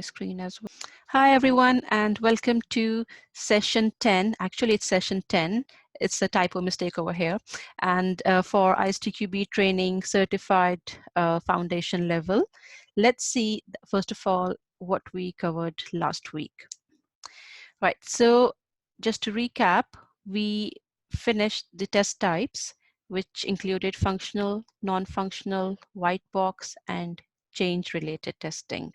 Screen as well. Hi everyone and welcome to session 10. Actually it's session 10. It's a typo mistake over here. And for ISTQB training certified foundation level, let's see first of all what we covered last week. Right, so just to recap, we finished the test types, which included functional, non-functional, white box, and change related testing.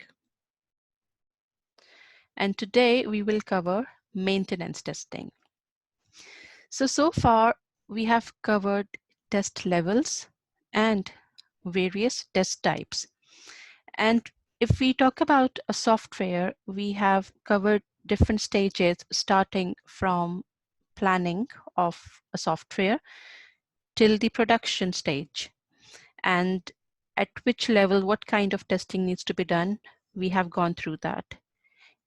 And today we will cover maintenance testing. So far we have covered test levels and various test types. And if we talk about a software, we have covered different stages starting from planning of a software till the production stage. And at which level, what kind of testing needs to be done, we have gone through that.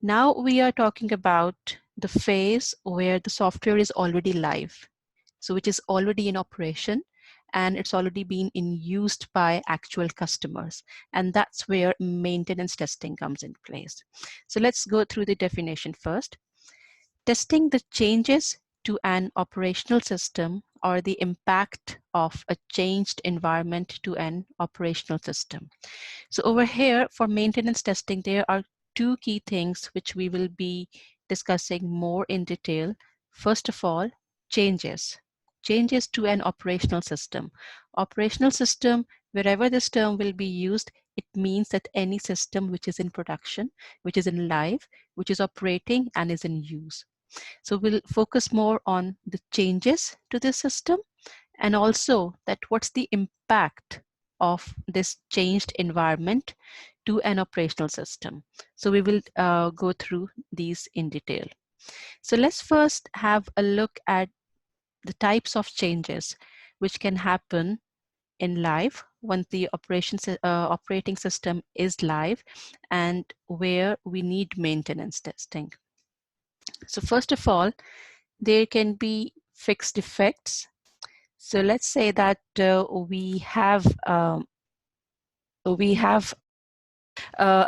Now we are talking about the phase where the software is already live. So which is already in operation and it's already been used by actual customers. And that's where maintenance testing comes in place. So let's go through the definition first. Testing the changes to an operational system or the impact of a changed environment to an operational system. So over here for maintenance testing, there are two key things which we will be discussing more in detail. First of all, changes to an operational system. Operational system, wherever this term will be used, it means that any system which is in production, which is in live, which is operating and is in use. So we'll focus more on the changes to this system and also that what's the impact of this changed environment to an operational system. So we will go through these in detail. So let's first have a look at the types of changes which can happen in live once the operating system is live and where we need maintenance testing. So first of all, there can be fixed defects. So let's say that we have a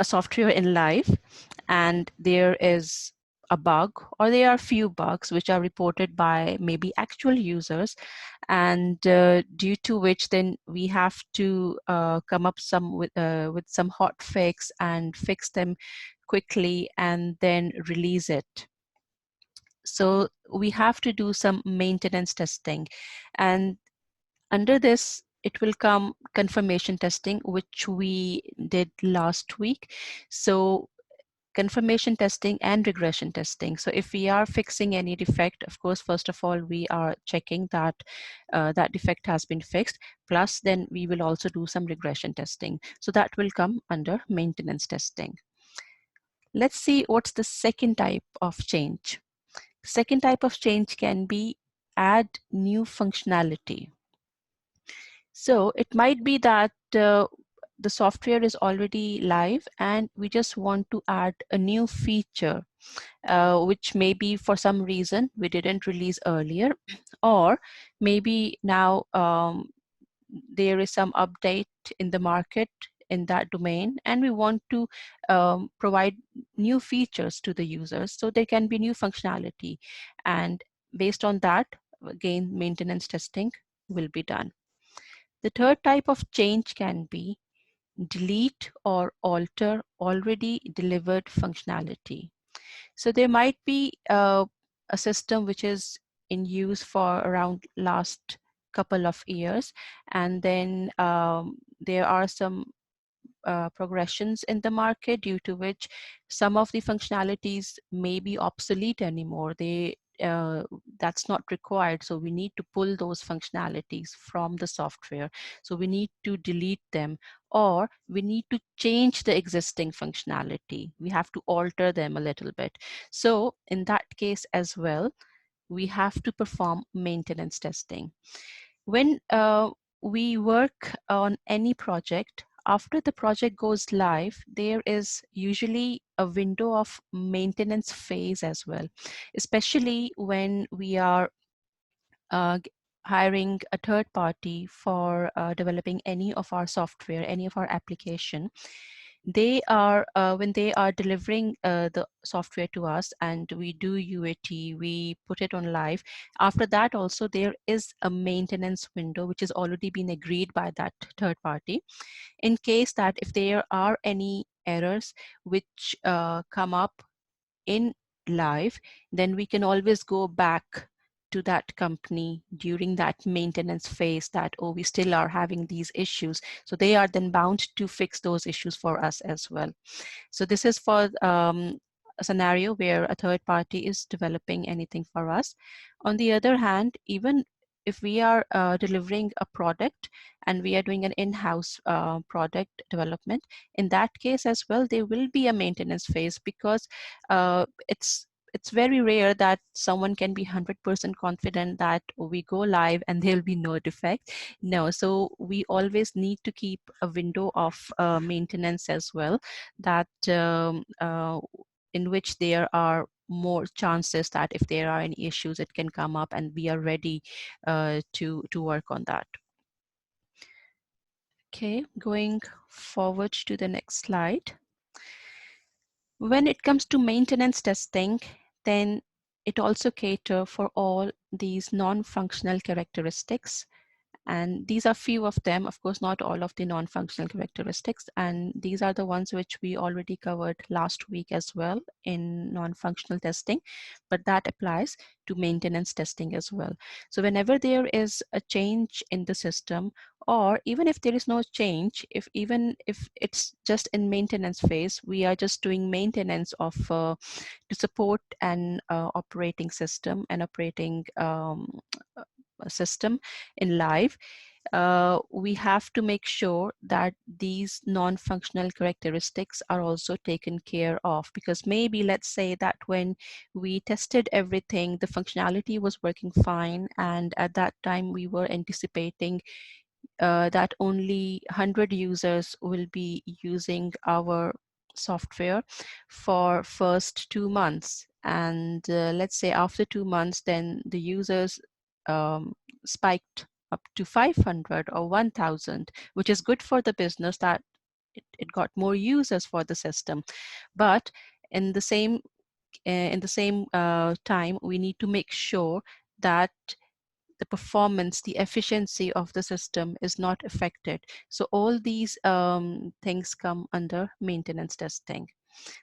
software in live and there is a bug or there are few bugs which are reported by maybe actual users and due to which then we have to come up with some hot fix and fix them quickly and then release it. So we have to do some maintenance testing and under this it will come confirmation testing, which we did last week. So confirmation testing and regression testing. So if we are fixing any defect, of course, first of all, we are checking that that defect has been fixed. Plus then we will also do some regression testing. So that will come under maintenance testing. Let's see what's the second type of change. Second type of change can be add new functionality. So it might be that the software is already live and we just want to add a new feature, which maybe for some reason we didn't release earlier, or maybe now there is some update in the market in that domain and we want to provide new features to the users. So there can be new functionality and based on that, again, maintenance testing will be done. The third type of change can be delete or alter already delivered functionality. So there might be a system which is in use for around last couple of years and then there are some progressions in the market due to which some of the functionalities may be obsolete anymore. That's not required. So we need to pull those functionalities from the software. So we need to delete them or we need to change the existing functionality. We have to alter them a little bit. So in that case as well, we have to perform maintenance testing. When we work on any project, after the project goes live, there is usually a window of maintenance phase as well, especially when we are hiring a third party for developing any of our software, any of our application. they are when they are delivering the software to us and we do UAT, we put it on live. After that also there is a maintenance window which has already been agreed by that third party. In case that if there are any errors which come up in live, then we can always go back to that company during that maintenance phase that, oh, we still are having these issues. So they are then bound to fix those issues for us as well. So this is for a scenario where a third party is developing anything for us. On the other hand, even if we are delivering a product and we are doing an in-house product development, in that case as well, there will be a maintenance phase because it's very rare that someone can be 100% confident that we go live and there'll be no defect. No, so we always need to keep a window of maintenance as well, that in which there are more chances that if there are any issues, it can come up and we are ready to work on that. Okay, going forward to the next slide. When it comes to maintenance testing, then it also caters for all these non-functional characteristics. And these are few of them, of course, not all of the non-functional characteristics. And these are the ones which we already covered last week as well in non-functional testing, but that applies to maintenance testing as well. So whenever there is a change in the system, or even if there is no change, even if it's just in maintenance phase, we are just doing maintenance of to support an operating system, an operating system in live, we have to make sure that these non-functional characteristics are also taken care of, because maybe let's say that when we tested everything, the functionality was working fine, and at that time we were anticipating that only 100 users will be using our software for first 2 months. And let's say after 2 months, then the users spiked up to 500 or 1000, which is good for the business that it got more users for the system. But in the same time, we need to make sure that the performance, the efficiency of the system is not affected. So all these things come under maintenance testing.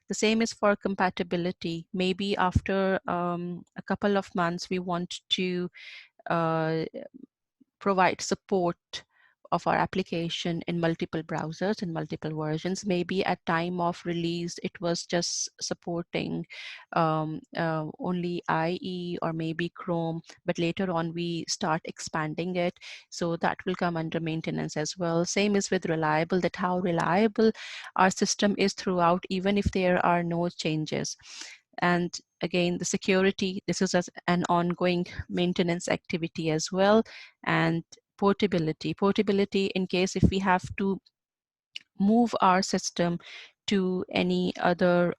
The same is for compatibility. Maybe after a couple of months, we want to uh, provide support of our application in multiple browsers and multiple versions. Maybe at time of release, it was just supporting only IE or maybe Chrome, but later on we start expanding it. So that will come under maintenance as well. Same is with reliable, that how reliable our system is throughout, even if there are no changes. And again, the security, this is an ongoing maintenance activity as well. And portability in case if we have to move our system to any other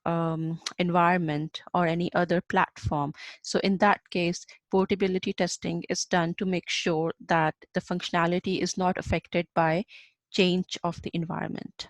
environment or any other platform. So in that case, portability testing is done to make sure that the functionality is not affected by change of the environment.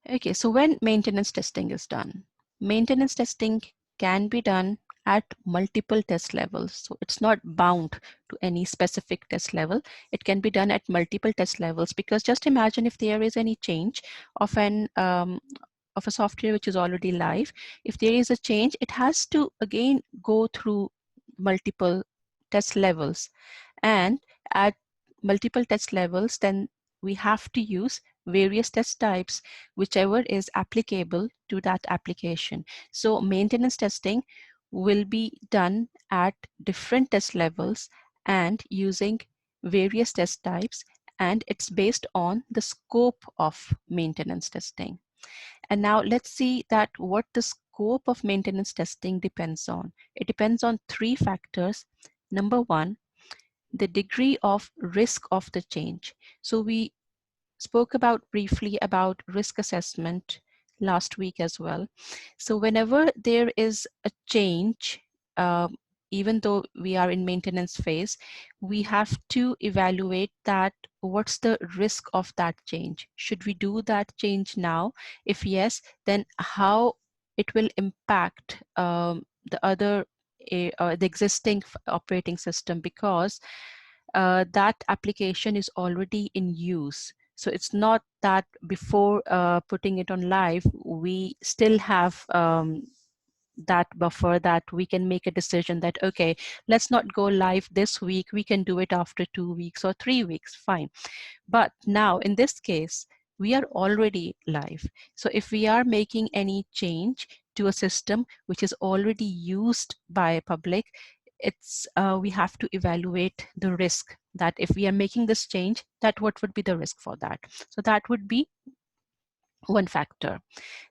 Okay, so when maintenance testing is done, maintenance testing can be done at multiple test levels. So it's not bound to any specific test level. It can be done at multiple test levels, because just imagine if there is any change of of a software which is already live. If there is a change, it has to again go through multiple test levels, and at multiple test levels, then we have to use various test types, whichever is applicable to that application. So maintenance testing will be done at different test levels and using various test types, and it's based on the scope of maintenance testing. And now let's see that what the scope of maintenance testing depends on. It depends on 3 factors. Number 1, the degree of risk of the change. So we spoke about briefly about risk assessment last week as well. So whenever there is a change, even though we are in maintenance phase, we have to evaluate that what's the risk of that change. Should we do that change now? If yes, then how it will impact the other the existing operating system, because that application is already in use. So it's not that before putting it on live, we still have that buffer that we can make a decision that, okay, let's not go live this week, we can do it after 2 weeks or 3 weeks, fine. But now in this case, we are already live. So if we are making any change to a system which is already used by public, it's we have to evaluate the risk that if we are making this change, that what would be the risk for that. So that would be one factor.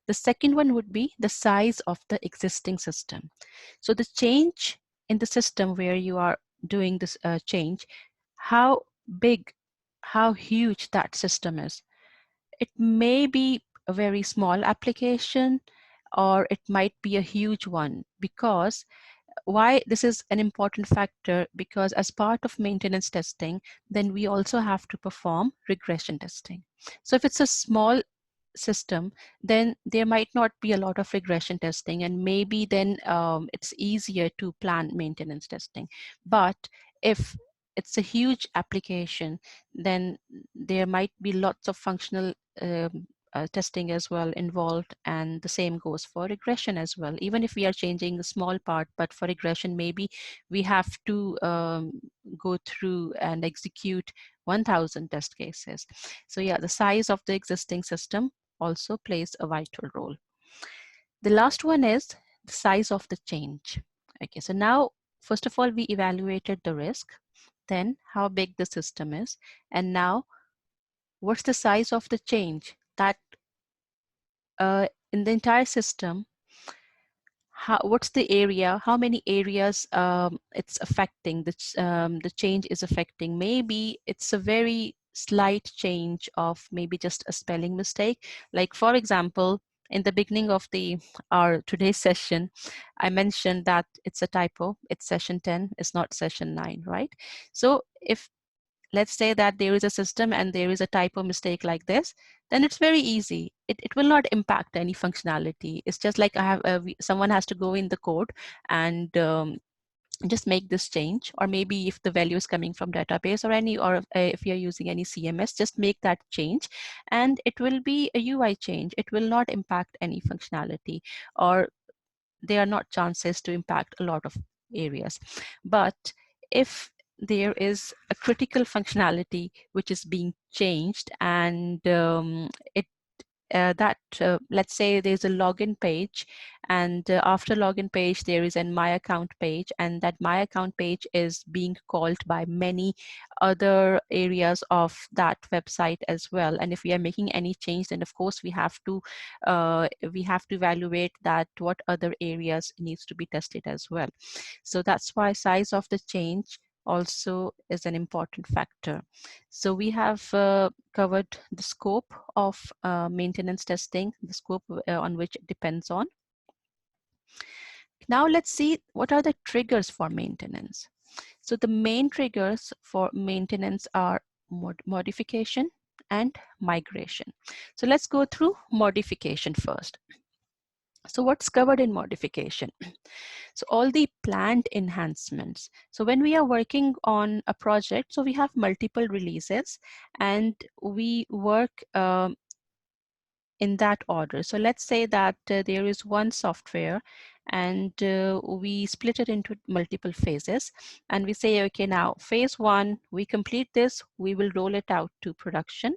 The second one would be the size of the existing system. So the change in the system where you are doing this change, how big, how huge that system is. It may be a very small application, or it might be a huge one. Because why this is an important factor, because as part of maintenance testing, then we also have to perform regression testing. So if it's a small system, then there might not be a lot of regression testing, and maybe then it's easier to plan maintenance testing. But if it's a huge application, then there might be lots of functional testing as well involved, and the same goes for regression as well. Even if we are changing a small part, but for regression, maybe we have to go through and execute 1,000 test cases. So yeah, the size of the existing system also plays a vital role. The last one is the size of the change. Okay, so now, first of all, we evaluated the risk, then how big the system is, and now what's the size of the change that in the entire system, what's the area, how many areas it's affecting, the change is affecting. Maybe it's a very slight change of maybe just a spelling mistake. Like for example, in the beginning of our today's session, I mentioned that it's a typo, it's session 10, it's not session 9, right? So if let's say that there is a system and there is a typo mistake like this, then it's very easy. It will not impact any functionality. It's just like someone has to go in the code and just make this change, or maybe if the value is coming from database or if you're using any CMS, just make that change and it will be a UI change. It will not impact any functionality, or there are not chances to impact a lot of areas. But if there is a critical functionality which is being changed, and let's say there's a login page, and after login page there is an my account page, and that my account page is being called by many other areas of that website as well. And if we are making any change, then of course we have to evaluate that what other areas needs to be tested as well. So that's why size of the change also is an important factor. So we have covered the scope of maintenance testing, the scope on which it depends on. Now let's see what are the triggers for maintenance. So the main triggers for maintenance are modification and migration. So let's go through modification first. So what's covered in modification? So all the planned enhancements. So when we are working on a project, so we have multiple releases and we work in that order. So let's say that there is one software and we split it into multiple phases, and we say, okay, now phase 1, we complete this, we will roll it out to production,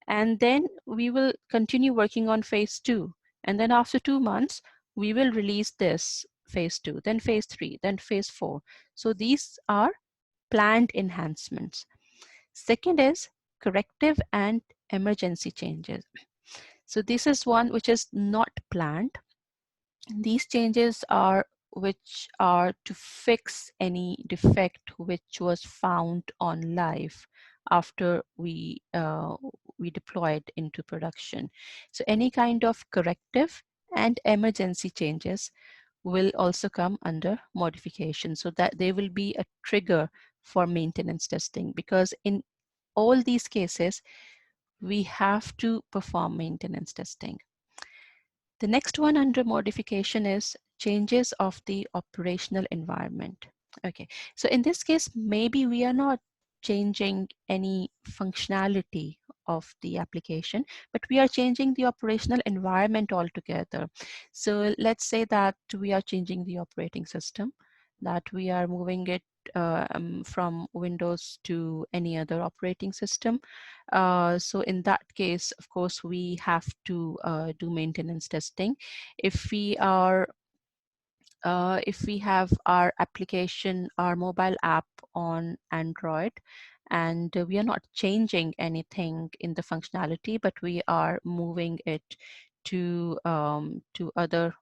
and then we will continue working on phase 2, and then after 2 months we will release this phase 2, then phase 3, then phase 4. So these are planned enhancements. Second is corrective and emergency changes. So this is one which is not planned. These changes are which are to fix any defect which was found on live after we deploy it into production. So any kind of corrective and emergency changes will also come under modification, so that they will be a trigger for maintenance testing, because in all these cases, we have to perform maintenance testing. The next one under modification is changes of the operational environment. Okay, so in this case, maybe we are not changing any functionality of the application, but we are changing the operational environment altogether. So let's say that we are changing the operating system, that we are moving it from Windows to any other operating system. So in that case, of course, we have to do maintenance testing. If we are if we have our application, our mobile app on Android, and we are not changing anything in the functionality, but we are moving it to other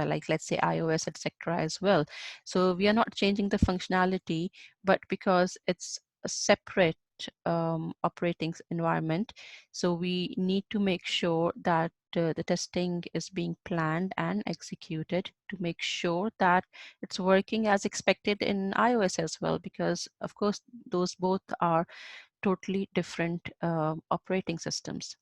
like let's say iOS, etc. as well. So we are not changing the functionality, but because it's a separate operating environment, so we need to make sure that the testing is being planned and executed to make sure that it's working as expected in iOS as well, because of course those both are totally different operating systems.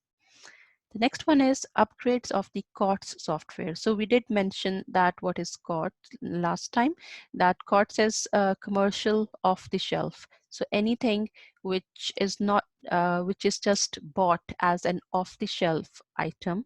The next one is upgrades of the COTS software. So we did mention that what is COTS last time, that COTS is commercial off the shelf. So anything which is not, which is just bought as an off the shelf item,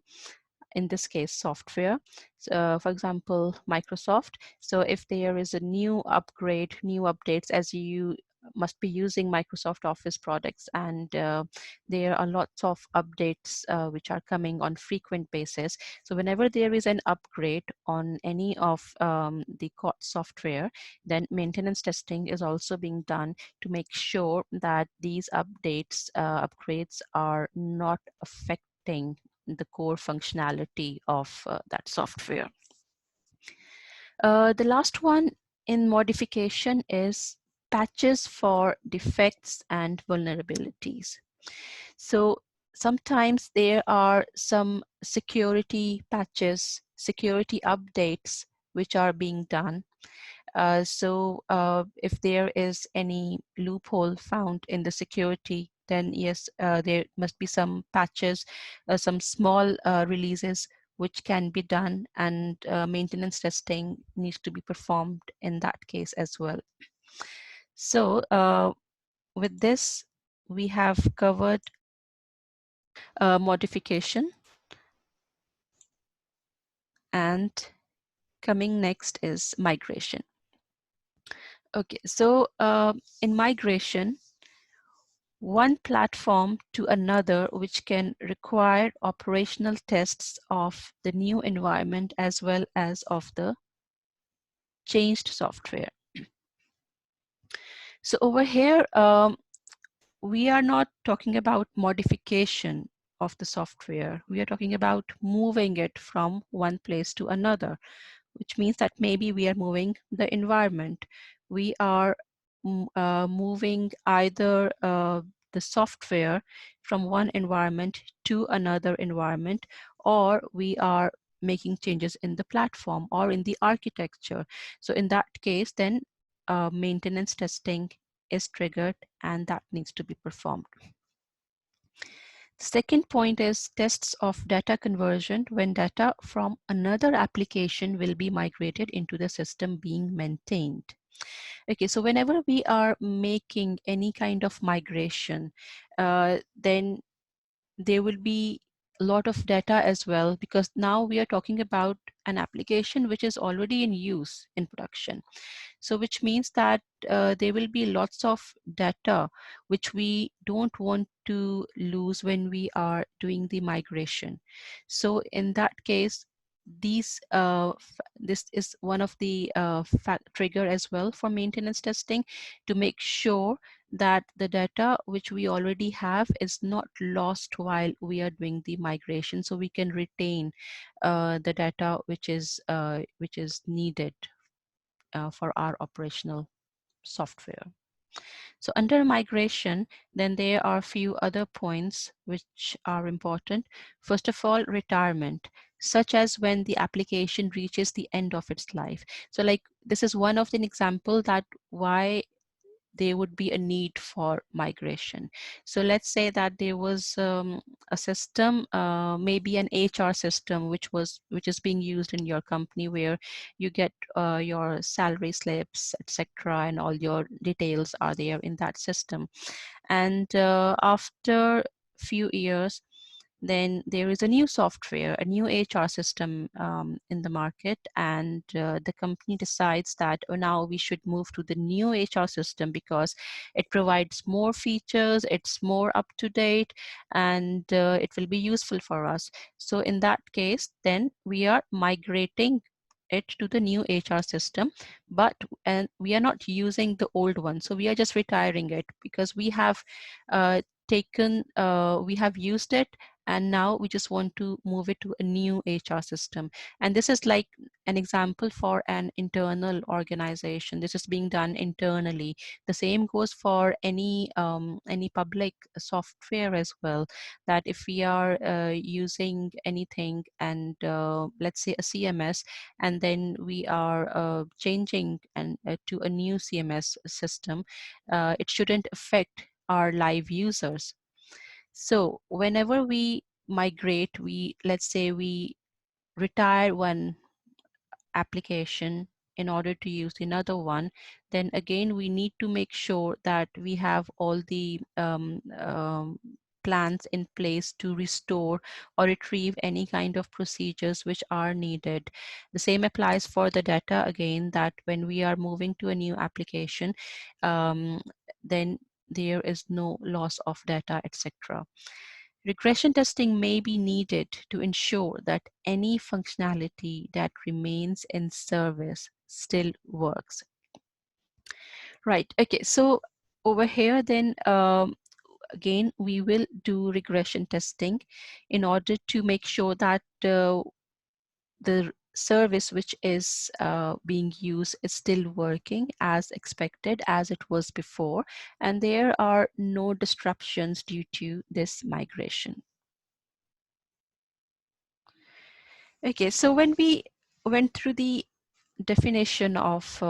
in this case software. So, for example, Microsoft. So if there is a new upgrade, new updates, as you must be using Microsoft Office products, and there are lots of updates which are coming on frequent basis. So whenever there is an upgrade on any of the software, then maintenance testing is also being done to make sure that these updates, upgrades are not affecting the core functionality of that software. The last one in modification is patches for defects and vulnerabilities. So sometimes there are some security patches, security updates which are being done. So if there is any loophole found in the security, then yes, there must be some patches, some small releases which can be done, and maintenance testing needs to be performed in that case as well. So with this, we have covered modification, and coming next is migration. Okay, so in migration, one platform to another which can require operational tests of the new environment as well as of the changed software. So over here, we are not talking about modification of the software. We are talking about moving it from one place to another, which means that maybe we are moving the environment. We are moving either the software from one environment to another environment, or we are making changes in the platform or in the architecture. So in that case, then maintenance testing is triggered, and that needs to be performed. The second point is tests of data conversion when data from another application will be migrated into the system being maintained. Okay, so whenever we are making any kind of migration, then there will be a lot of data as well, because now we are talking about an application which is already in use in production. So which means that there will be lots of data which we don't want to lose when we are doing the migration. So in that case, this is one of the trigger as well for maintenance testing, to make sure that the data which we already have is not lost while we are doing the migration, so we can retain the data which is needed for our operational software. So under migration, then there are a few other points which are important. First of all, retirement, such as when the application reaches the end of its life. So like this is one of the example that why there would be a need for migration. So let's say that there was a system, maybe an HR system, which is being used in your company, where you get your salary slips, etc., and all your details are there in that system. And after few years, then there is a new software, a new HR system in the market, and the company decides that now we should move to the new HR system because it provides more features, it's more up to date, and it will be useful for us. So in that case, then we are migrating it to the new HR system, but and we are not using the old one. So we are just retiring it because we have we have used it, and now we just want to move it to a new HR system. And this is like an example for an internal organization. This is being done internally. The same goes for any public software as well, that if we are using anything, and let's say a CMS, and then we are changing to a new CMS system, it shouldn't affect our live users. So whenever we migrate, let's say we retire one application in order to use another one, then again we need to make sure that we have all the plans in place to restore or retrieve any kind of procedures which are needed. The same applies for the data again, that when we are moving to a new application, then there is no loss of data, etc. Regression testing may be needed to ensure that any functionality that remains in service still works. Right, okay, so over here then, again, we will do regression testing in order to make sure that the service which is being used is still working as expected, as it was before, and there are no disruptions due to this migration. Okay, so when we went through the definition of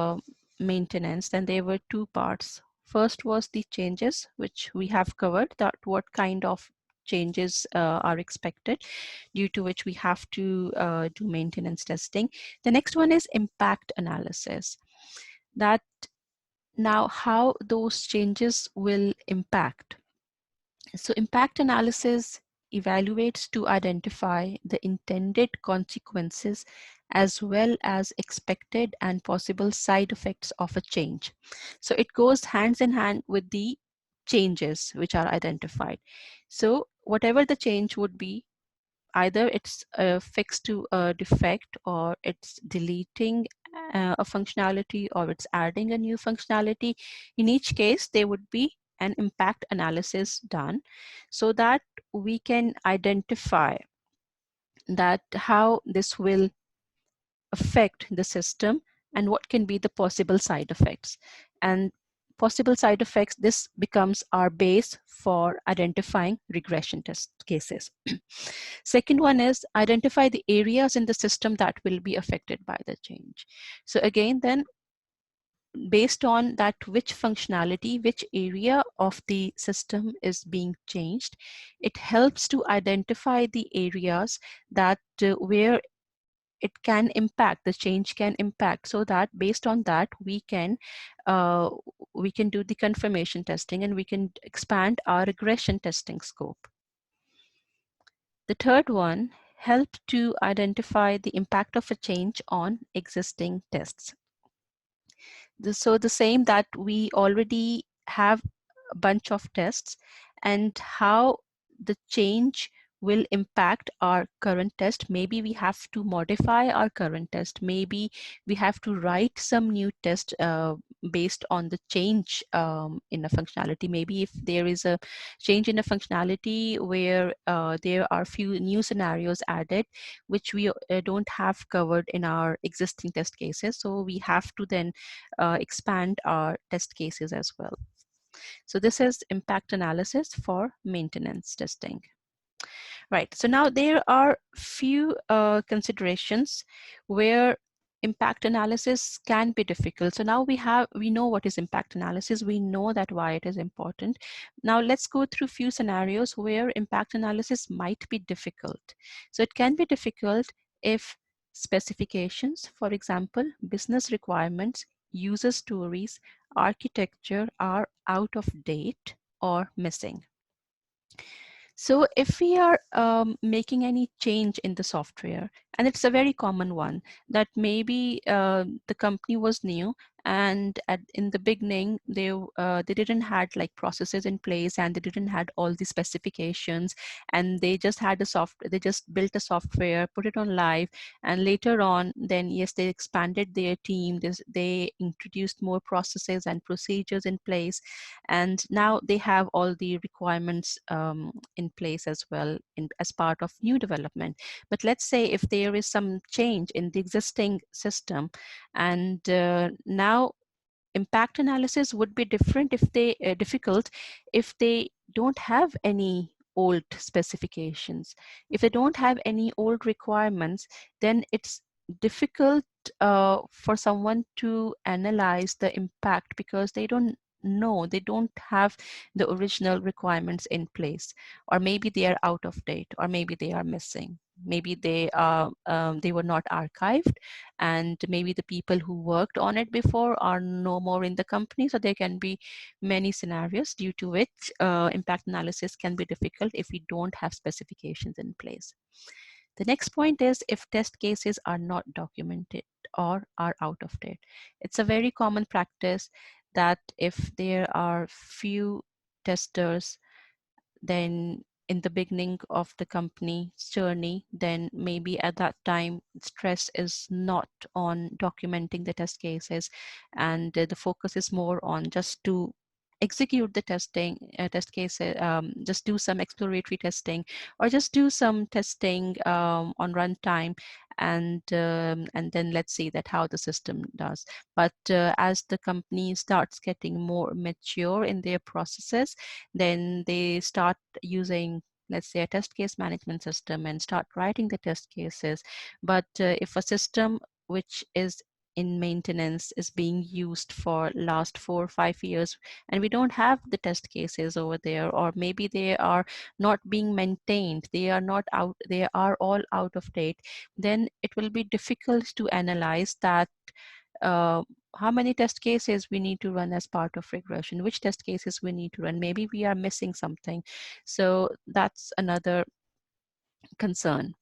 maintenance, then there were two parts. First was the changes, which we have covered, that what kind of changes are expected, due to which we have to do maintenance testing. The next one is impact analysis, that now how those changes will impact. So impact analysis evaluates to identify the intended consequences as well as expected and possible side effects of a change. So it goes hands in hand with the changes which are identified. So whatever the change would be, either it's fixed to a defect, or it's deleting a functionality, or it's adding a new functionality. In each case, there would be an impact analysis done so that we can identify that how this will affect the system and what can be the possible side effects. And possible side effects, this becomes our base for identifying regression test cases. Second one is identify the areas in the system that will be affected by the change. So again, then based on that, which functionality, which area of the system is being changed, it helps to identify the areas that where it can impact, the change can impact, so that based on that uh, we can do the confirmation testing, and we can expand our regression testing scope. The third one, help to identify the impact of a change on existing tests. So the same, that we already have a bunch of tests, and how the change will impact our current test. Maybe we have to modify our current test. Maybe we have to write some new test based on the change in a functionality. Maybe if there is a change in a functionality where there are few new scenarios added, which we don't have covered in our existing test cases. So we have to then expand our test cases as well. So this is impact analysis for maintenance testing. Right, so now there are few considerations where impact analysis can be difficult. So now we know what is impact analysis. We know that why it is important. Now let's go through few scenarios where impact analysis might be difficult. So it can be difficult if specifications, for example, business requirements, user stories, architecture are out of date or missing. So if we are making any change in the software, and it's a very common one, that maybe the company was new, and in the beginning they didn't had like processes in place, and they didn't had all the specifications, and they just had a software, they just built a software, put it on live, and later on then yes, they expanded their team, they introduced more processes and procedures in place, and now they have all the requirements in place as well as part of new development. But let's say if there is some change in the existing system, and now impact analysis would be different if they difficult if they don't have any old specifications. If they don't have any old requirements, then it's difficult for someone to analyze the impact, because they don't know, they don't have the original requirements in place, or maybe they are out of date, or maybe they are missing, maybe they were not archived, and maybe the people who worked on it before are no more in the company. So there can be many scenarios due to which impact analysis can be difficult if we don't have specifications in place. The next point is if test cases are not documented or are out of date. It's a very common practice that if there are few testers, then in the beginning of the company's journey, then maybe at that time stress is not on documenting the test cases, and the focus is more on just to execute the test cases, just do some exploratory testing, or just do some testing on runtime, and then let's see that how the system does. But as the company starts getting more mature in their processes, then they start using, let's say, a test case management system and start writing the test cases. But if a system which is in maintenance is being used for last 4 or 5 years, and we don't have the test cases over there, or maybe they are not being maintained, they are not out, they are all out of date, then it will be difficult to analyze that uh, how many test cases we need to run as part of regression, which test cases we need to run. Maybe we are missing something. So that's another concern.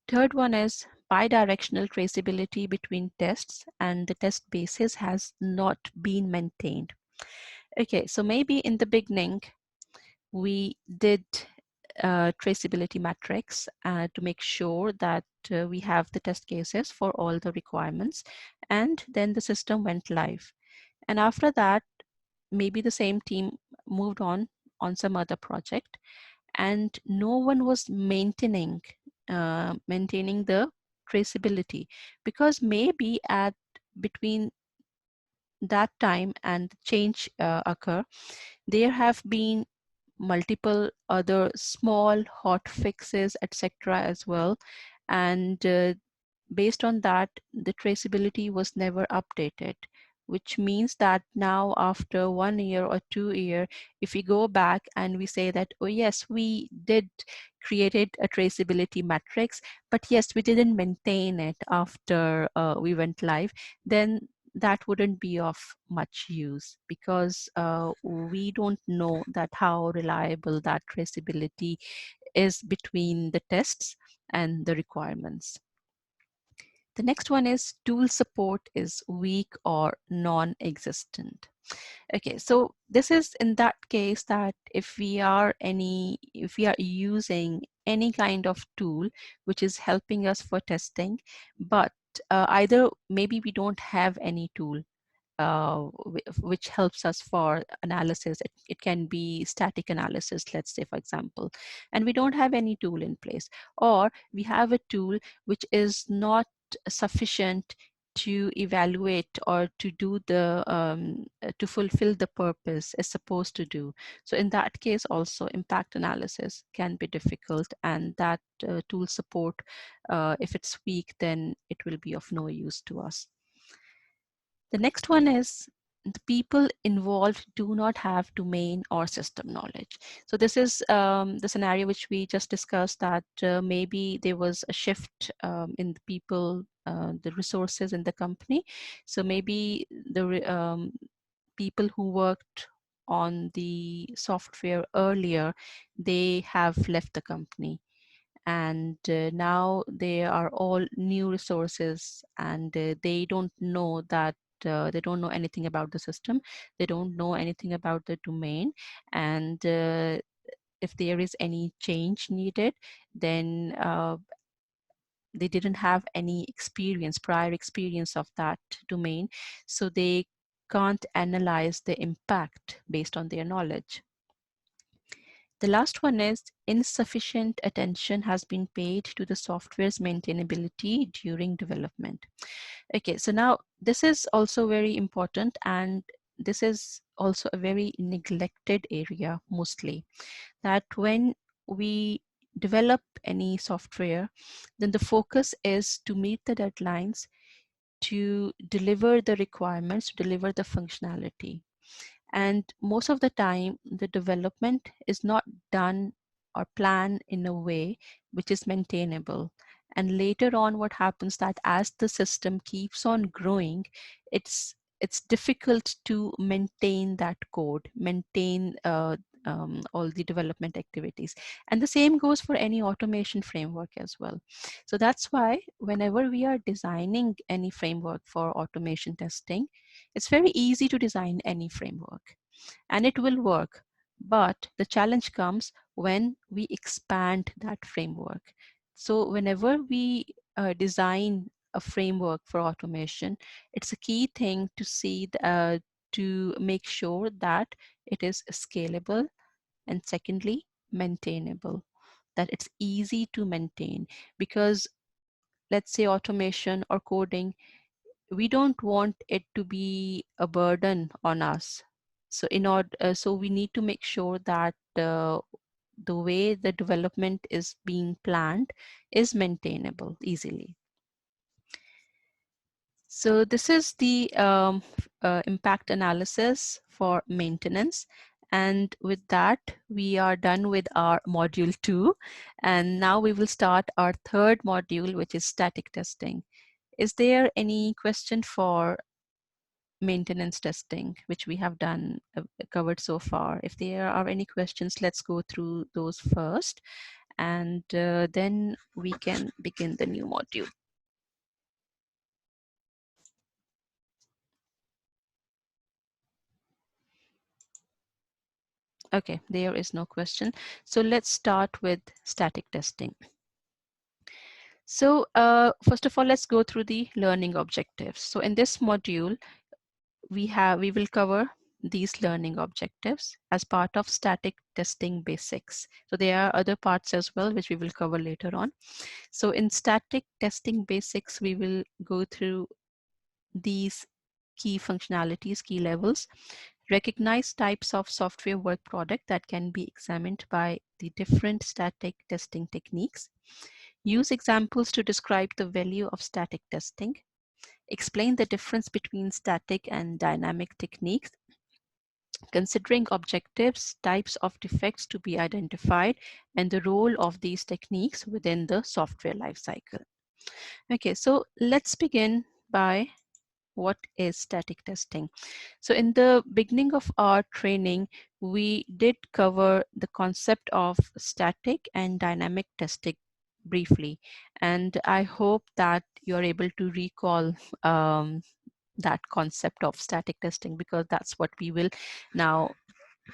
Third one is bidirectional traceability between tests and the test basis has not been maintained. Okay, so maybe in the beginning, we did traceability metrics to make sure that we have the test cases for all the requirements, and then the system went live. And after that, maybe the same team moved on some other project, and no one was maintaining the traceability, because maybe at between that time and change occur, there have been multiple other small hot fixes, etc. as well, and based on that, the traceability was never updated, which means that now after 1 year or 2 year, if we go back and we say that, oh yes, we did created a traceability matrix, but yes, we didn't maintain it after we went live, then that wouldn't be of much use, because we don't know that how reliable that traceability is between the tests and the requirements. The next one is tool support is weak or non-existent. Okay, so this is in that case that if we are using any kind of tool which is helping us for testing, but either maybe we don't have any tool which helps us for analysis. It can be static analysis, let's say, for example, and we don't have any tool in place, or we have a tool which is not sufficient to evaluate or to do the to fulfill the purpose it's supposed to do. So in that case also impact analysis can be difficult, and that tool support, if it's weak, then it will be of no use to us. The next one is the people involved do not have domain or system knowledge. So this is the scenario which we just discussed, that maybe there was a shift in the people, the resources in the company. So maybe the people who worked on the software earlier, they have left the company, and now they are all new resources, and they don't know that they don't know anything about the system, they don't know anything about the domain, and if there is any change needed, then they didn't have any prior experience of that domain, so they can't analyze the impact based on their knowledge. The last one is insufficient attention has been paid to the software's maintainability during development. Okay, so now this is also very important, and this is also a very neglected area mostly, that when we develop any software, then the focus is to meet the deadlines, to deliver the requirements, to deliver the functionality. And most of the time, the development is not done or planned in a way which is maintainable. And later on, what happens that as the system keeps on growing, it's difficult to maintain that code, maintain all the development activities. And the same goes for any automation framework as well. So that's why whenever we are designing any framework for automation testing, it's very easy to design any framework and it will work. But the challenge comes when we expand that framework. So whenever we design a framework for automation, it's a key thing to see to make sure that it is scalable, and secondly, maintainable, that it's easy to maintain. Because let's say automation or coding, we don't want it to be a burden on us. So so we need to make sure that the way the development is being planned is maintainable easily. So this is the impact analysis for maintenance. And with that, we are done with our module 2. And now we will start our third module, which is static testing. Is there any question for maintenance testing, which we have done covered so far? If there are any questions, let's go through those first, and then we can begin the new module. Okay, there is no question. So let's start with static testing. So first of all, let's go through the learning objectives. So in this module, we will cover these learning objectives as part of static testing basics. So there are other parts as well, which we will cover later on. So in static testing basics, we will go through these key functionalities, key levels, recognize types of software work product that can be examined by the different static testing techniques, use examples to describe the value of static testing, explain the difference between static and dynamic techniques, considering objectives, types of defects to be identified, and the role of these techniques within the software lifecycle. Okay, so let's begin by what is static testing. So in the beginning of our training, we did cover the concept of static and dynamic testing briefly. And I hope that you're able to recall that concept of static testing, because that's what we will now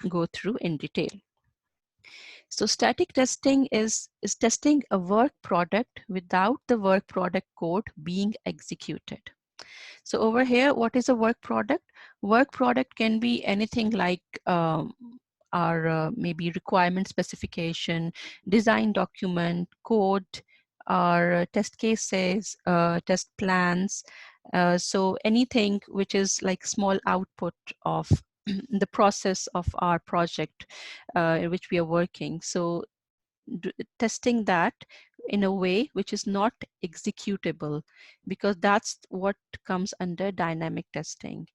go through in detail. So static testing is testing a work product without the work product code being executed. So over here, what is a work product? Work product can be anything like our maybe requirement specification, design document, code, our test cases, test plans. So anything which is like small output of the process of our project in which we are working. So testing that in a way which is not executable, because that's what comes under dynamic testing.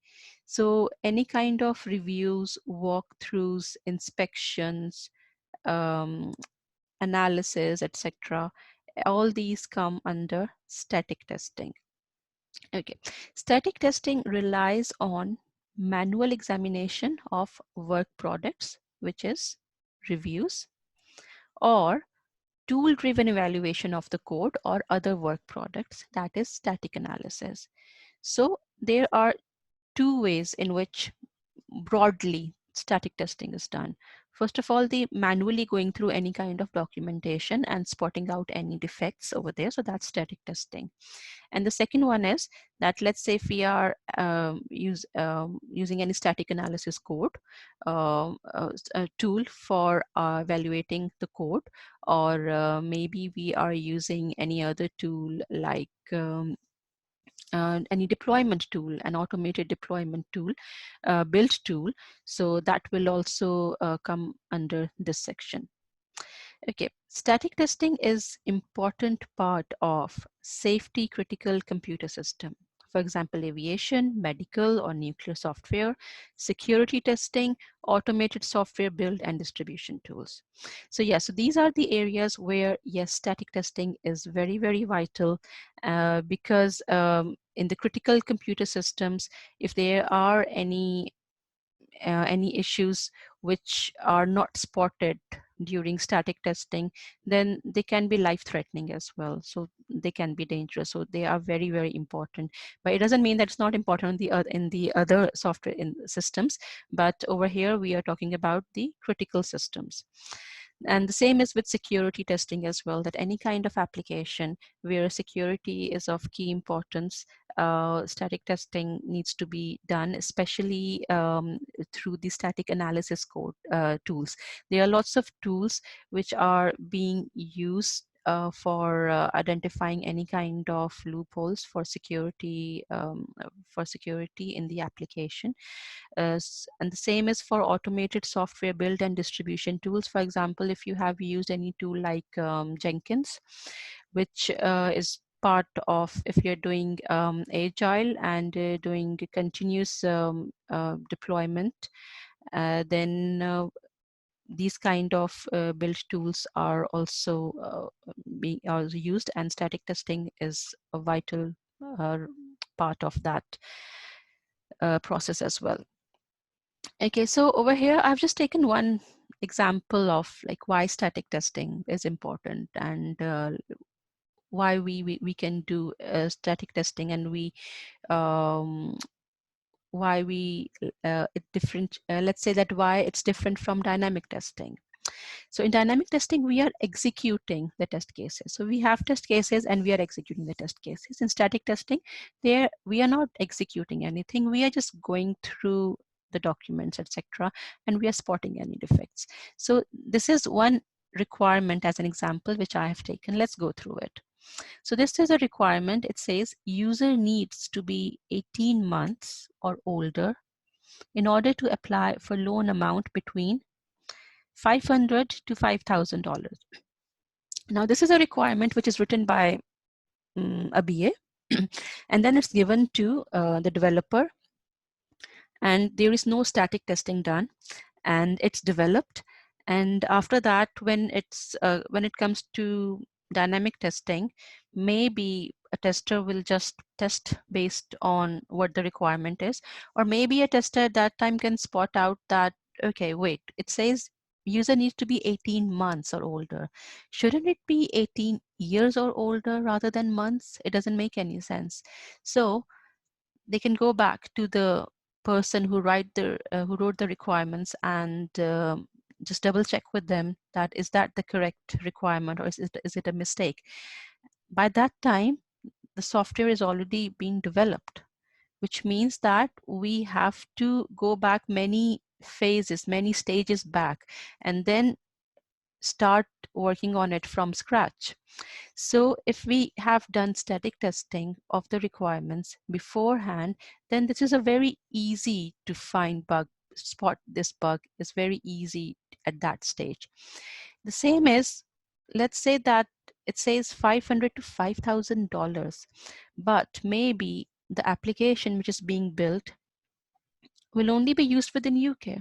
So any kind of reviews, walkthroughs, inspections, analysis, etc., all these come under static testing. Okay, static testing relies on manual examination of work products, which is reviews, or tool-driven evaluation of the code or other work products, that is static analysis. So there are two ways in which broadly static testing is done. First of all, the manually going through any kind of documentation and spotting out any defects over there. So that's static testing. And the second one is that, let's say if we are using any static analysis code, a tool for evaluating the code, or maybe we are using any other tool like any deployment tool, an automated deployment tool, build tool. So that will also come under this section. Okay, static testing is important part of safety critical computer system. For example, aviation, medical or nuclear software, security testing, automated software build and distribution tools. So yeah, so these are the areas where yes, static testing is very, very vital because in the critical computer systems, if there are any issues which are not spotted during static testing, then they can be life-threatening as well. So they can be dangerous. So they are very, very important. But it doesn't mean that it's not important in the other software in systems. But over here, we are talking about the critical systems. And the same is with security testing as well, that any kind of application where security is of key importance, static testing needs to be done, especially through the static analysis code tools. There are lots of tools which are being used for identifying any kind of loopholes for security in the application. And the same is for automated software build and distribution tools. For example, if you have used any tool like Jenkins, which is part of, if you're doing agile and doing continuous deployment, then these kind of build tools are also being used, and static testing is a vital part of that process as well. Okay, so over here, I've just taken one example of like why static testing is important, and why we can do static testing, and why we it different. Let's say that why it's different from dynamic testing. So in dynamic testing, we are executing the test cases. So we have test cases and we are executing the test cases. In static testing, there we are not executing anything. We are just going through the documents, etc., and we are spotting any defects. So this is one requirement as an example which I have taken. Let's go through it. So this is a requirement. It says user needs to be 18 months or older in order to apply for loan amount between $500 to $5,000. Now, this is a requirement which is written by a BA, and then it's given to the developer, and there is no static testing done, and it's developed. And after that, when it comes to dynamic testing, maybe a tester will just test based on what the requirement is, or maybe a tester at that time can spot out that, okay, wait, it says user needs to be 18 months or older. Shouldn't it be 18 years or older rather than months? It doesn't make any sense. So they can go back to the person who who wrote the requirements and just double check with them that is that the correct requirement or is it a mistake. By that time, the software is already being developed, which means that we have to go back many phases, many stages back, and then start working on it from scratch. So if we have done static testing of the requirements beforehand, then this is a very easy to find bug, spot this bug is very easy at that stage. The same is, let's say that it says $500 to $5,000, but maybe the application which is being built will only be used within UK.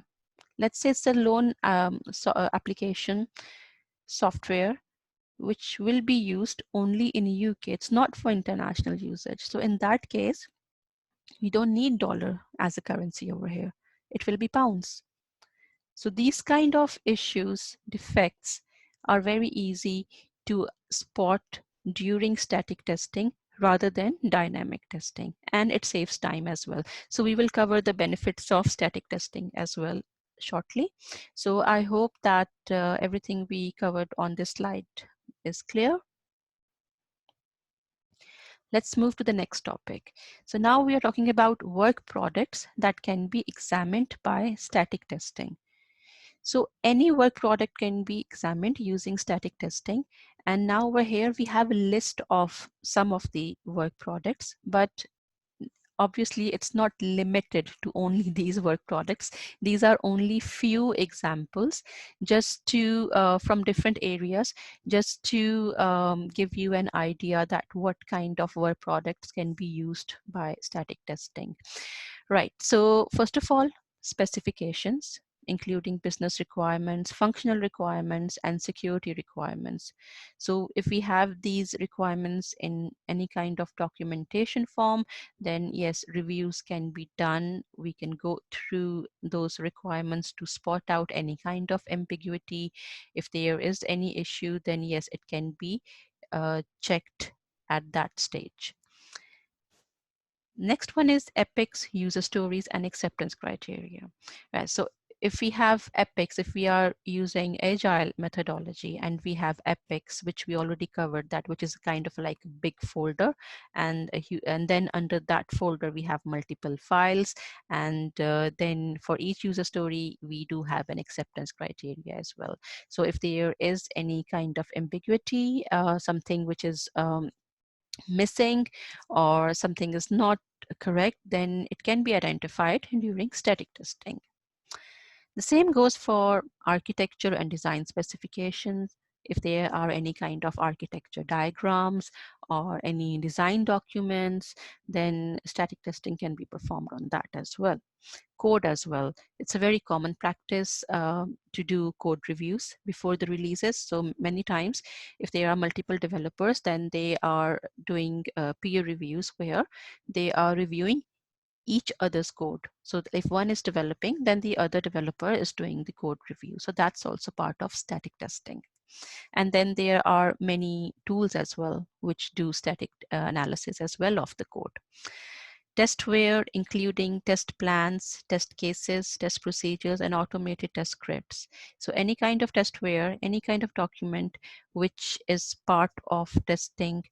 Let's say it's a loan application software which will be used only in UK. It's not for international usage. So in that case, we don't need dollar as a currency over here. It will be pounds. So these kind of issues, defects, are very easy to spot during static testing rather than dynamic testing, and it saves time as well. So we will cover the benefits of static testing as well shortly. So I hope that everything we covered on this slide is clear. Let's move to the next topic. So now we are talking about work products that can be examined by static testing. So any work product can be examined using static testing. And now over here, we have a list of some of the work products, but obviously it's not limited to only these work products. These are only few examples just to from different areas, just to give you an idea that what kind of work products can be used by static testing. Right, so first of all, specifications, including business requirements, functional requirements, and security requirements. So if we have these requirements in any kind of documentation form, then yes, reviews can be done. We can go through those requirements to spot out any kind of ambiguity. If there is any issue, then yes, it can be checked at that stage. Next one is epics, user stories, and acceptance criteria. Right, so if we have epics, if we are using agile methodology and we have epics, which we already covered, that which is kind of like a big folder, and then under that folder we have multiple files, and then for each user story we do have an acceptance criteria as well. So if there is any kind of ambiguity, something which is missing or something is not correct, then it can be identified during static testing. The same goes for architecture and design specifications. If there are any kind of architecture diagrams or any design documents, then static testing can be performed on that as well. Code as well. It's a very common practice to do code reviews before the releases. So many times, if there are multiple developers, then they are doing peer reviews where they are reviewing each other's code. So if one is developing, then the other developer is doing the code review. So that's also part of static testing. And then there are many tools as well, which do static analysis as well of the code. Testware, including test plans, test cases, test procedures, and automated test scripts. So any kind of testware, any kind of document which is part of testing,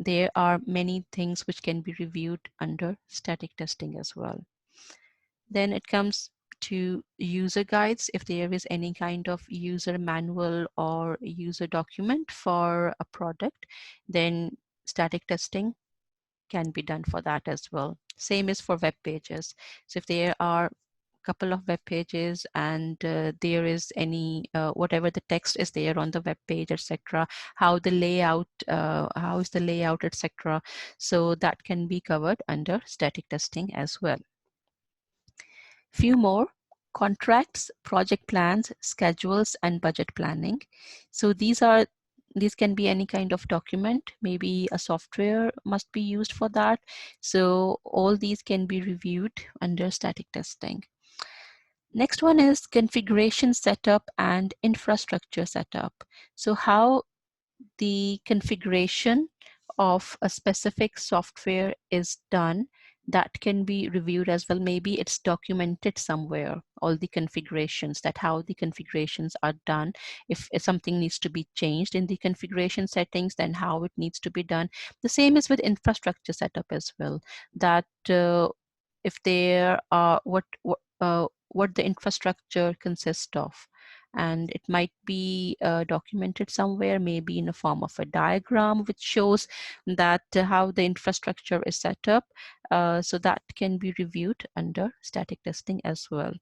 there are many things which can be reviewed under static testing as well. Then it comes to user guides. If there is any kind of user manual or user document for a product, then static testing can be done for that as well. Same is for web pages. So if there are couple of web pages and there is any whatever the text is there on the web page, etc., how the layout, how is the layout, etc., so that can be covered under static testing as well. Few more: contracts, project plans, schedules, and budget planning. So these can be any kind of document, maybe a software must be used for that. So all these can be reviewed under static testing. Next one is configuration setup and infrastructure setup. So how the configuration of a specific software is done, that can be reviewed as well. Maybe it's documented somewhere, all the configurations, that how the configurations are done. If something needs to be changed in the configuration settings, then how it needs to be done. The same is with infrastructure setup as well, that if there are what the infrastructure consists of, and it might be documented somewhere, maybe in a form of a diagram which shows that how the infrastructure is set up. So that can be reviewed under static testing as well.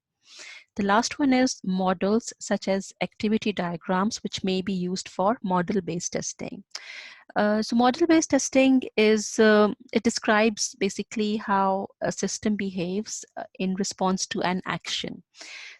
The last one is models such as activity diagrams, which may be used for model-based testing. So model-based testing is, it describes basically how a system behaves in response to an action.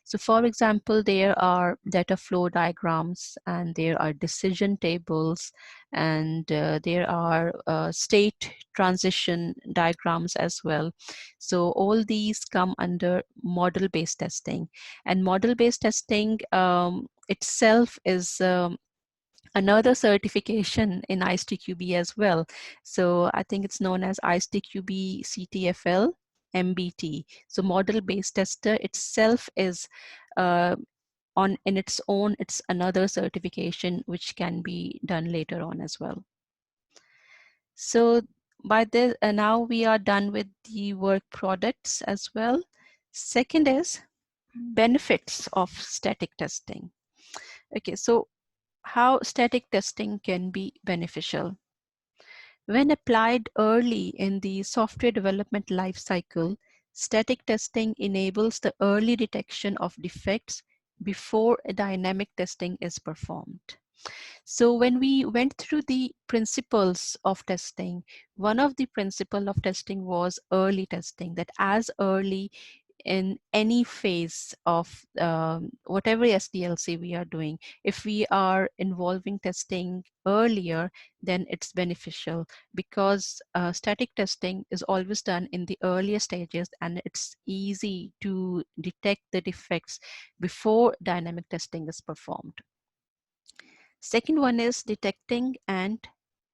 So for example, there are data flow diagrams, and there are decision tables, and there are state transition diagrams as well. So all these come under model-based testing. And model-based testing itself is another certification in ISTQB as well. So I think it's known as ISTQB CTFL MBT. So model-based tester itself is in its own, it's another certification which can be done later on as well. So by this, now we are done with the work products as well. Second is benefits of static testing. Okay, so how static testing can be beneficial. When applied early in the software development lifecycle, static testing enables the early detection of defects before a dynamic testing is performed. So when we went through the principles of testing, one of the principle of testing was early testing, that as early in any phase of whatever SDLC we are doing, if we are involving testing earlier, then it's beneficial, because static testing is always done in the earlier stages, and it's easy to detect the defects before dynamic testing is performed. Second one is detecting and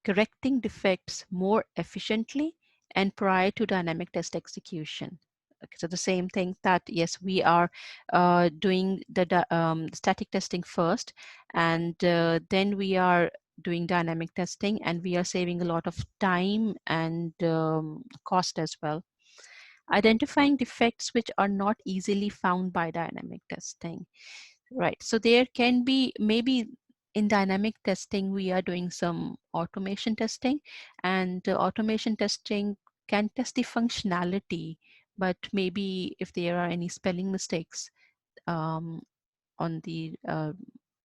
correcting defects more efficiently and prior to dynamic test execution. Okay, so the same thing, that yes, we are doing the static testing first, and then we are doing dynamic testing, and we are saving a lot of time and cost as well. Identifying defects which are not easily found by dynamic testing. Right, so there can be, maybe in dynamic testing, we are doing some automation testing, and automation testing can test the functionality, but maybe if there are any spelling mistakes um, on the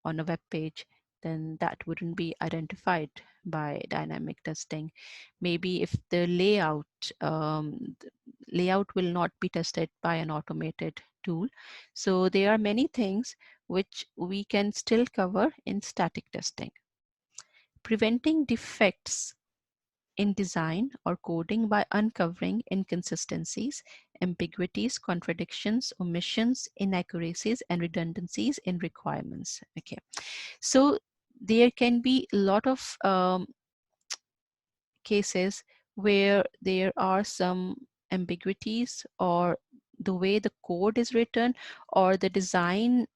on a web page, then that wouldn't be identified by dynamic testing. Maybe if the layout will not be tested by an automated tool. So there are many things which we can still cover in static testing. Preventing defects in design or coding by uncovering inconsistencies, ambiguities, contradictions, omissions, inaccuracies, and redundancies in requirements. Okay, so there can be a lot of cases where there are some ambiguities, or the way the code is written, or the design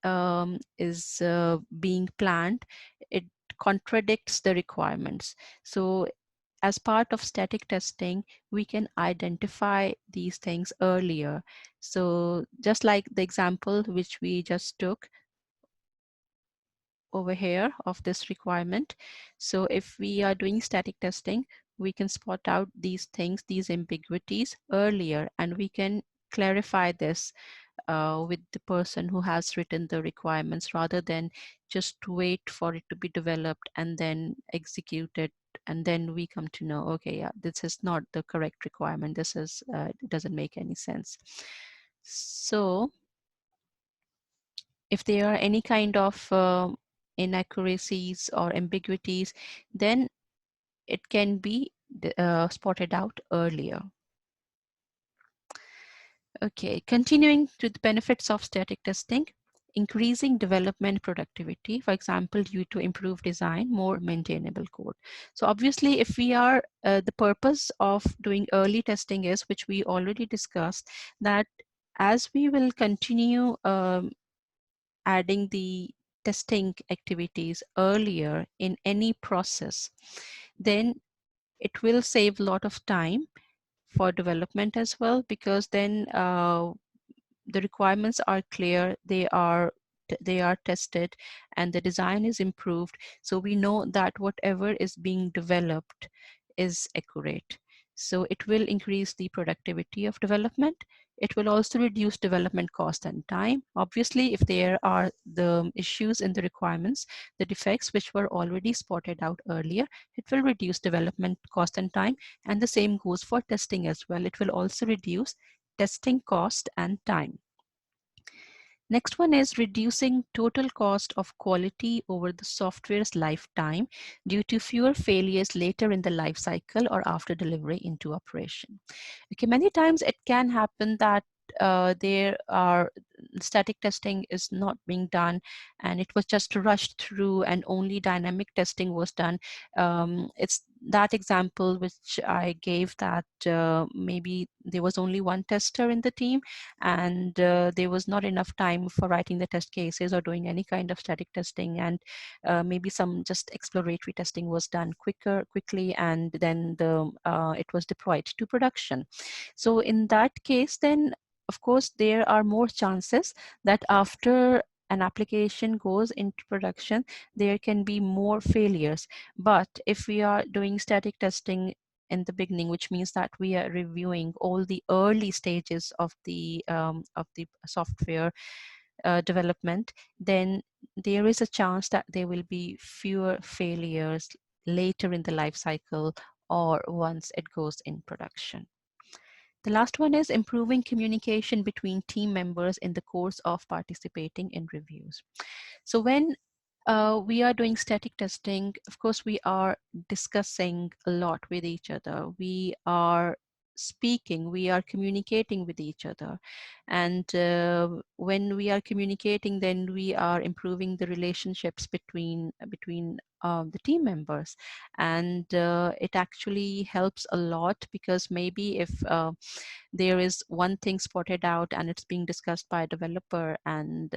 is being planned, it contradicts the requirements. So as part of static testing, we can identify these things earlier. So just like the example which we just took over here of this requirement. So if we are doing static testing, we can spot out these things, these ambiguities earlier, and we can clarify this with the person who has written the requirements, rather than just wait for it to be developed and then execute it, and then we come to know, okay, yeah, this is not the correct requirement, this is it doesn't make any sense. So if there are any kind of inaccuracies or ambiguities, then it can be spotted out earlier. Okay, continuing to the benefits of static testing, increasing development productivity, for example, due to improved design, more maintainable code. So obviously, if we are, the purpose of doing early testing is, which we already discussed, that as we will continue adding the testing activities earlier in any process, then it will save a lot of time for development as well, because then the requirements are clear, they are tested, and the design is improved. So we know that whatever is being developed is accurate. So it will increase the productivity of development. It will also reduce development cost and time. Obviously, if there are the issues in the requirements, the defects which were already spotted out earlier, it will reduce development cost and time. And the same goes for testing as well. It will also reduce testing cost and time. Next one is reducing total cost of quality over the software's lifetime due to fewer failures later in the life cycle or after delivery into operation. Okay, many times it can happen that there are static testing is not being done and it was just rushed through and only dynamic testing was done. It's that example which I gave, that maybe there was only one tester in the team and there was not enough time for writing the test cases or doing any kind of static testing, and maybe some just exploratory testing was done quickly, and then it was deployed to production. So in that case, then of course there are more chances that after an application goes into production, there can be more failures. But if we are doing static testing in the beginning, which means that we are reviewing all the early stages of the software development, then there is a chance that there will be fewer failures later in the life cycle or once it goes in production. The last one is improving communication between team members in the course of participating in reviews. So when we are doing static testing, of course, we are discussing a lot with each other. We are speaking, we are communicating with each other. And when we are communicating, then we are improving the relationships between the team members. And it actually helps a lot, because maybe if there is one thing spotted out and it's being discussed by a developer and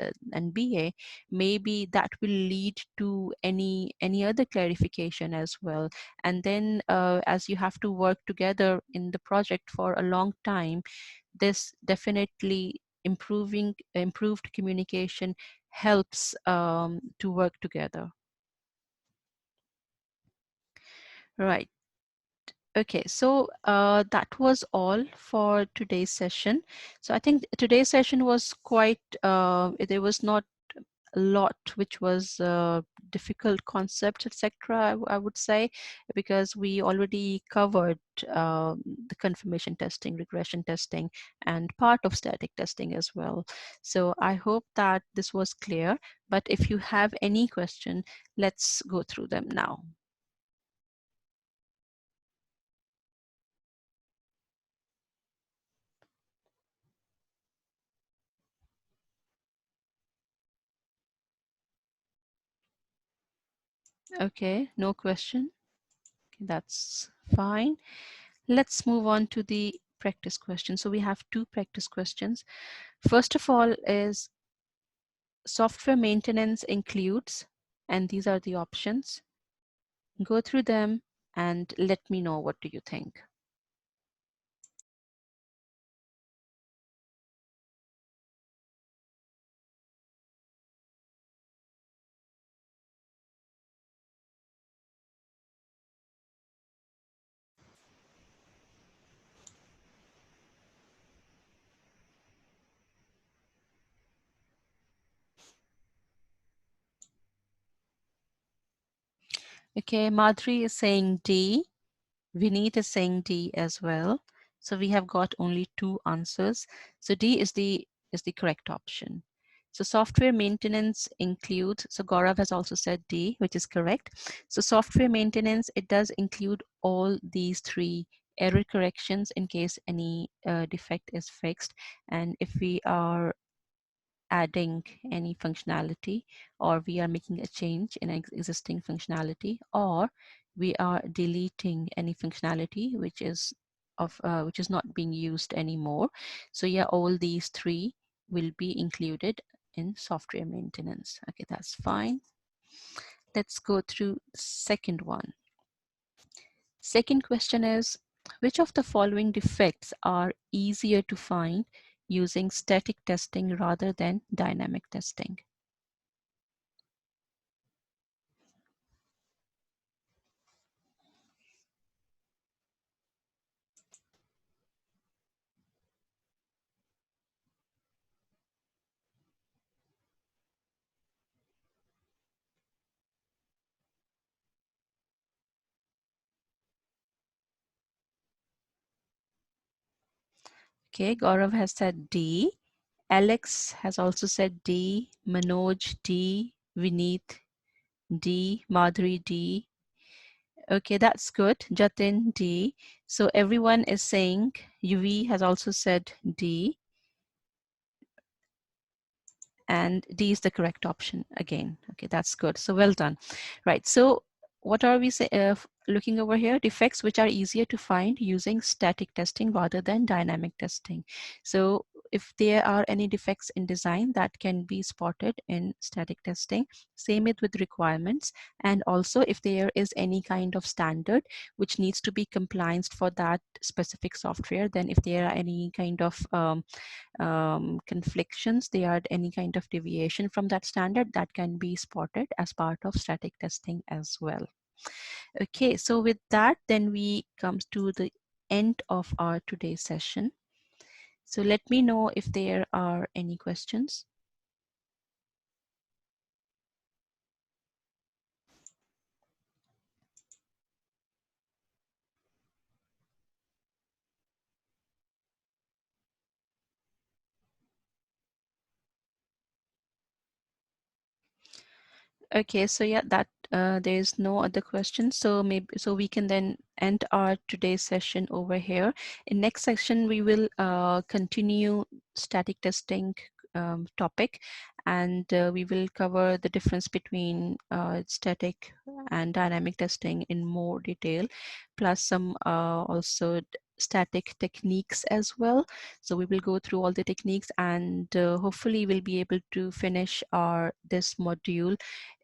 BA, maybe that will lead to any other clarification as well. And then as you have to work together in the project for a long time, this definitely improved communication helps to work together. Right. Okay, so that was all for today's session. So I think today's session was quite, there was not a lot which was difficult concepts, etc. I would say, because we already covered the confirmation testing, regression testing, and part of static testing as well. So I hope that this was clear. But if you have any question, let's go through them now. Okay, no question. That's fine. Let's move on to the practice question. So we have two practice questions. First of all is software maintenance includes, and these are the options. Go through them and let me know, what do you think? Okay, Madhuri is saying D. Vineet is saying D as well. So we have got only two answers. So D is the correct option. So software maintenance includes, so Gaurav has also said D, which is correct. So software maintenance, it does include all these three error corrections in case any defect is fixed. And if we are adding any functionality, or we are making a change in an existing functionality, or we are deleting any functionality which is not being used anymore. So yeah, all these three will be included in software maintenance. Okay, that's fine. Let's go through the second one. Second question is, which of the following defects are easier to find using static testing rather than dynamic testing? Okay, Gaurav has said D. Alex has also said D. Manoj D. Vineet D. Madhuri D. Okay, that's good. Jatin D. So everyone is saying, UV has also said D. And D is the correct option again. Okay, that's good. So well done. Right. So what are we looking over here? Defects which are easier to find using static testing rather than dynamic testing. So if there are any defects in design that can be spotted in static testing, same it with requirements. And also if there is any kind of standard which needs to be compliant for that specific software, then if there are any kind of conflictions, they are any kind of deviation from that standard, that can be spotted as part of static testing as well. Okay, so with that, then we come to the end of our today's session. So let me know if there are any questions. Okay, so yeah, that there is no other questions. So maybe we can then end our today's session over here. In next section, we will continue static testing topic, and we will cover the difference between static and dynamic testing in more detail, plus some also static techniques as well. So we will go through all the techniques, and hopefully we'll be able to finish our this module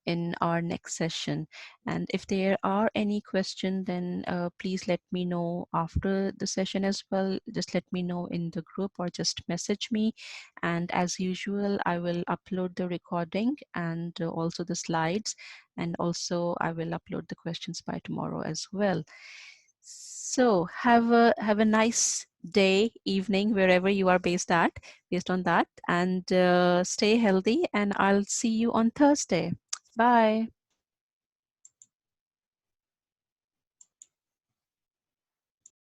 in our next session. And if there are any questions, then please let me know after the session as well. Just let me know in the group or just message me. And as usual, I will upload the recording and also the slides. And also I will upload the questions by tomorrow as well. So have a nice day, evening, wherever you are based on that, and stay healthy, and I'll see you on Thursday. Bye.